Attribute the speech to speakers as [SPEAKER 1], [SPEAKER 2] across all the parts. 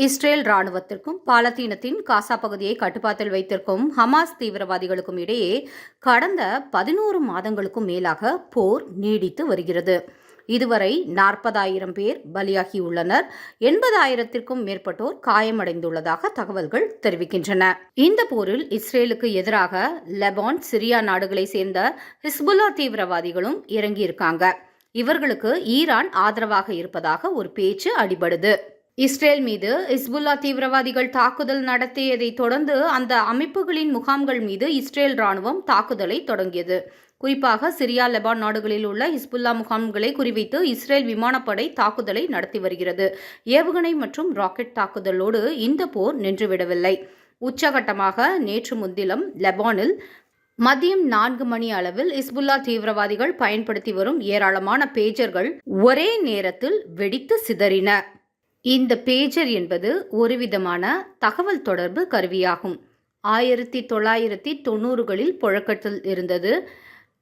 [SPEAKER 1] Israel ராணுவத்திற்கும் பாலத்தீனத்தின் காசா பகுதியை கட்டுப்பாட்டில் வைத்திருக்கும் ஹமாஸ் தீவிரவாதிகளுக்கும் இடையே கடந்த 11 மாதங்களுக்கும் மேலாக போர் நீடித்து வருகிறது. இதுவரை 40,000 பேர் பலியாகியுள்ளனர். 80,000த்திற்கும் மேற்பட்டோர் காயமடைந்துள்ளதாக தகவல்கள் தெரிவிக்கின்றன. இந்த போரில் இஸ்ரேலுக்கு எதிராக லெபான், சிரியா நாடுகளை சேர்ந்த ஹிஸ்புல்லா தீவிரவாதிகளும் இறங்கியிருக்காங்க. இவர்களுக்கு ஈரான் ஆதரவாக இருப்பதாக ஒரு பேச்சு அடிபடுது. இஸ்ரேல் மீது ஹிஸ்புல்லா தீவிரவாதிகள் தாக்குதல் நடத்தியதை தொடர்ந்து அந்த அமைப்புகளின் முகாம்கள் மீது இஸ்ரேல் ராணுவம் தாக்குதலை தொடங்கியது. குறிப்பாக சிரியா, லெபான் நாடுகளில் உள்ள ஹிஸ்புல்லா முகாம்களை குறிவைத்து இஸ்ரேல் விமானப்படை தாக்குதலை நடத்தி வருகிறது. ஏவுகணை மற்றும் ராக்கெட் தாக்குதலோடு இந்த போர் நின்றுவிடவில்லை. உச்சகட்டமாக நேற்று முன்தினம் லெபானில் மதியம் 4 மணி அளவில் ஹிஸ்புல்லா தீவிரவாதிகள் பயன்படுத்தி வரும் ஏராளமான பேஜர்கள் ஒரே நேரத்தில் வெடித்து சிதறின. இந்த பேஜர் என்பது ஒருவிதமான தகவல் தொடர்பு கருவியாகும். 1990களில் புழக்கத்தில் இருந்தது.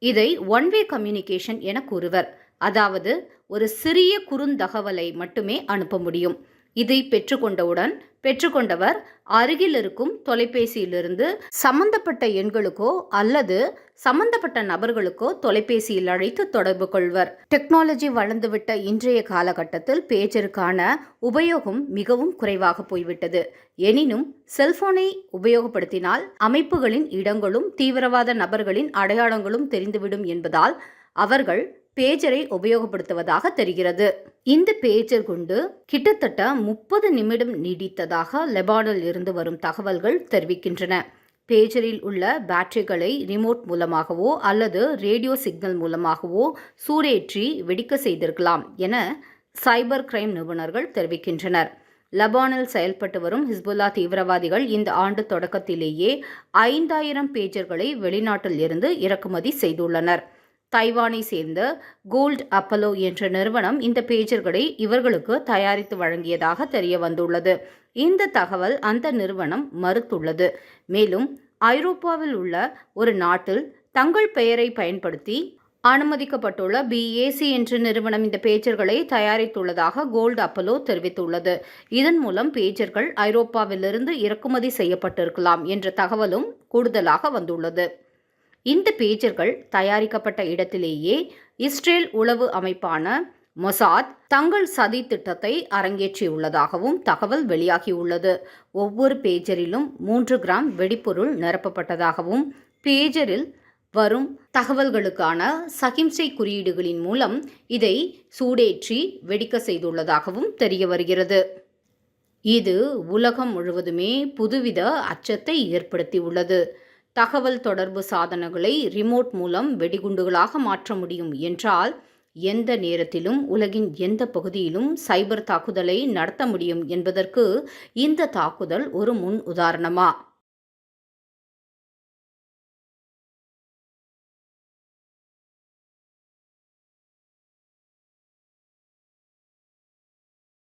[SPEAKER 1] இதை ஒன்வே கம்யூனிகேஷன் என கூறுவர். அதாவது ஒரு சிறிய குறுந்தகவலை மட்டுமே அனுப்ப முடியும். இதை பெற்றுக்கொண்டவர் அருகில் இருக்கும் தொலைபேசியிலிருந்து சம்பந்தப்பட்ட எண்களுக்கோ அல்லது சம்பந்தப்பட்ட நபர்களுக்கோ தொலைபேசியில் அழைத்து தொடர்பு கொள்வர். டெக்னாலஜி வளர்ந்துவிட்ட இன்றைய காலகட்டத்தில் பேஜருக்கான உபயோகம் மிகவும் குறைவாக போய்விட்டது. எனினும் செல்போனை உபயோகப்படுத்தினால் அமைப்புகளின் இடங்களும் தீவிரவாத நபர்களின் அடையாளங்களும் தெரிந்துவிடும் என்பதால் அவர்கள் பேஜரை உபயோகப்படுத்துவதாக தெரிகிறது. இந்த பேஜர் குண்டு கிட்டத்தட்ட 30 நிமிடம் நீடித்ததாக லெபானில் இருந்து வரும் தகவல்கள் தெரிவிக்கின்றன. பேஜரில் உள்ள பேட்டரிகளை ரிமோட் மூலமாகவோ அல்லது ரேடியோ சிக்னல் மூலமாகவோ சூடேற்றி வெடிக்க செய்திருக்கலாம் என சைபர் கிரைம் நிபுணர்கள் தெரிவிக்கின்றனர். லெபானில் செயல்பட்டு வரும் ஹிஸ்புல்லா தீவிரவாதிகள் இந்த ஆண்டு தொடக்கத்திலேயே 5,000 பேஜர்களை வெளிநாட்டில் இருந்து இறக்குமதி செய்துள்ளனர். தைவானை சேர்ந்த கோல்ட் அப்பலோ என்ற நிறுவனம் இந்த பேஜர்களை இவர்களுக்கு தயாரித்து வழங்கியதாக தெரிய வந்துள்ளது. இந்த தகவல் அந்த நிறுவனம் மறுத்துள்ளது. மேலும் ஐரோப்பாவில் உள்ள ஒரு நாட்டில் தங்கள் பெயரை பயன்படுத்தி அனுமதிக்கப்பட்டுள்ள BAC என்ற நிறுவனம் இந்த பேஜர்களை தயாரித்துள்ளதாக கோல்ட் அப்பலோ தெரிவித்துள்ளது. இதன் மூலம் பேஜர்கள் ஐரோப்பாவிலிருந்து இறக்குமதி செய்யப்பட்டிருக்கலாம் என்ற தகவலும் கூடுதலாக வந்துள்ளது. இந்த பேஜர்கள் தயாரிக்கப்பட்ட இடத்திலேயே இஸ்ரேல் உளவு அமைப்பான மொசாத் தங்கள் சதி திட்டத்தை அரங்கேற்றியுள்ளதாகவும் தகவல் வெளியாகியுள்ளது. ஒவ்வொரு பேஜரிலும் 3 கிராம் வெடிப்பொருள் நிரப்பப்பட்டதாகவும் பேஜரில் வரும் தகவல்களுக்கான சகிம்சை குறியீடுகளின் மூலம் இதை சூடேற்றி வெடிக்க செய்துள்ளதாகவும் தெரிய வருகிறது. இது உலகம் முழுவதுமே புதுவித அச்சத்தை ஏற்படுத்தியுள்ளது. தகவல் தொடர்பு சாதனங்களை ரிமோட் மூலம் வெடிகுண்டுகளாக மாற்ற முடியும் என்றால் எந்த நேரத்திலும் உலகின் எந்த பகுதியிலும் சைபர் தாக்குதலை நடத்த முடியும் என்பதற்கு இந்த தாக்குதல் ஒரு முன் உதாரணமா?